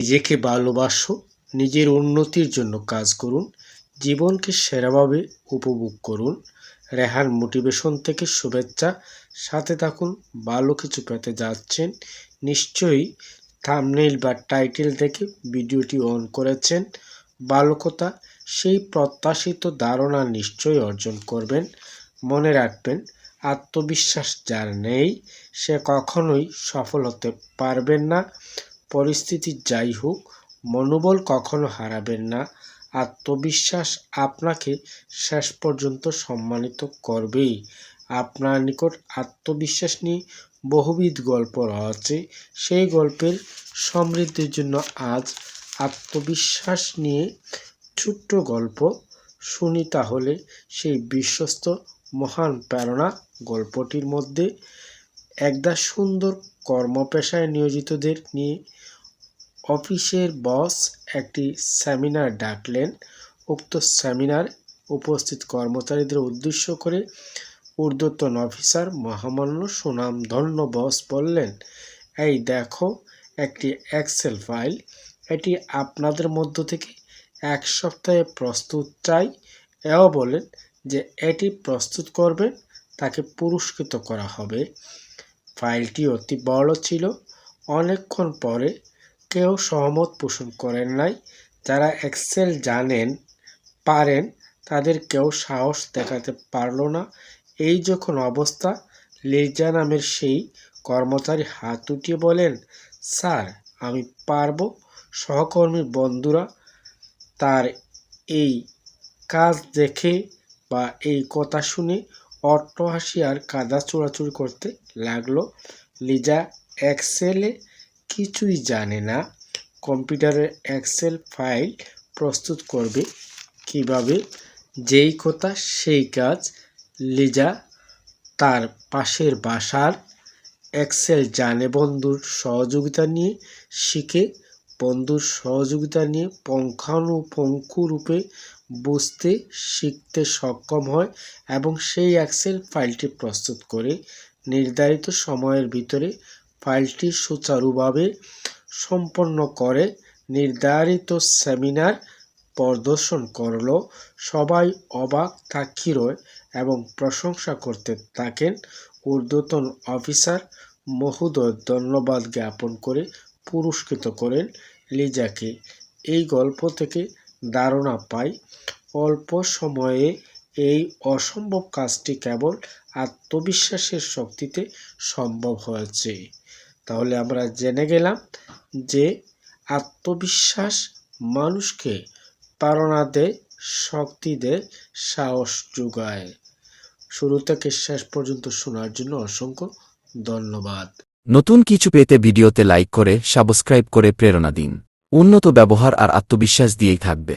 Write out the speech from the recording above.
নিজেকে ভালোবাসো, নিজের উন্নতির জন্য কাজ করুন, জীবনকে সেরাভাবে উপভোগ করুন। রেহান মোটিভেশন থেকে শুভেচ্ছা। সাথে থাকুন, ভালো কিছু পেতে যাচ্ছেন। নিশ্চয়ই থাম্বনেইল বা টাইটেল দেখে ভিডিওটি অন করেছেন। ভালো কথা, সেই প্রত্যাশিত ধারণা নিশ্চয়ই অর্জন করবেন। মনে রাখবেন, আত্মবিশ্বাস যার নেই সে কখনোই সফল হতে পারবেন না। পরিস্থিতি যাই হোক, মনোবল কখনো হারাবেন না। আত্মবিশ্বাস আপনাকে শেষ পর্যন্ত সম্মানিত করবেই। আপনার নিকট আত্মবিশ্বাস নিয়ে বহুবিধ গল্প রয়েছে। সেই গল্পের সমৃদ্ধির জন্য আজ আত্মবিশ্বাস নিয়ে ছোট্ট গল্প শুনি। তাহলে সেই বিশ্বস্ত মহান প্রেরণা গল্পটির মধ্যে একদা সুন্দর কর্মপেশায় নিয়োজিতদের নিয়ে অফিসের বস একটি সেমিনার ডাকলেন। উক্ত সেমিনার উপস্থিত কর্মচারীদের উদ্দেশ্য করে ঊর্ধ্বতন অফিসার মহামান্য সুনামধন্য বস বললেন, এই দেখো একটি এক্সেল ফাইল, এটি আপনাদের মধ্য থেকে 1 সপ্তাহে প্রস্তুত চাই। এও বলেন যে এটি প্রস্তুত করবেন তাকে পুরস্কৃত করা হবে। ফাইলটি অতি বড় ছিল। অনেকক্ষণ পরে কেউ সহমত পোষণ করেন নাই। যারা এক্সেল জানেন পারেন তাদের কেউ সাহস দেখাতে পারল না। এই যখন অবস্থা, লিজা নামের সেই কর্মচারী হাত উঠিয়ে বলেন, স্যার আমি পারবো। সহকর্মী বন্ধুরা তার এই কাজ দেখে বা এই কথা শুনে অট্টহাসি আর কাদা চোরাচুরি করতে লাগলো। লিজা এক্সেলে কিছুই জানে না। কম্পিউটারে এক্সেল ফাইল প্রস্তুত করবে কিভাবে, যেই কথা সেই কাজ। লিজা তার পাশের বাসার এক্সেল জানে বন্ধুর সহযোগিতা নিয়ে শিখে, বন্ধুর সহযোগিতা নিয়ে পুঙ্খানুপুঙ্খরূপে বুঝতে শিখতে সক্ষম হয় এবং সেই এক্সেল ফাইলটি প্রস্তুত করে নির্ধারিত সময়ের ভিতরে ফাইলটি সুচারুভাবে সম্পন্ন করে নির্ধারিত সেমিনার প্রদর্শন করল। সবাই অবাক সাক্ষী রয় এবং প্রশংসা করতে থাকেন। ঊর্ধ্বতন অফিসার মহোদয় ধন্যবাদ জ্ঞাপন করে পুরস্কৃত করেন লিজাকে। এই গল্প থেকে ধারণা পাই, অল্প সময়ে এই অসম্ভব কাজটি কেবল আত্মবিশ্বাসের শক্তিতে সম্ভব হয়েছে। তাহলে আমরা জেনে গেলাম যে আত্মবিশ্বাস মানুষকে প্রেরণা দেয়, শক্তি দেয়, সাহস যোগায়। শুরু থেকে শেষ পর্যন্ত শোনার জন্য অসংখ্য ধন্যবাদ। নতুন কিছু পেতে ভিডিওতে লাইক করে সাবস্ক্রাইব করে প্রেরণা দিন। উন্নত ব্যবহার আর আত্মবিশ্বাস দিয়েই থাকবে।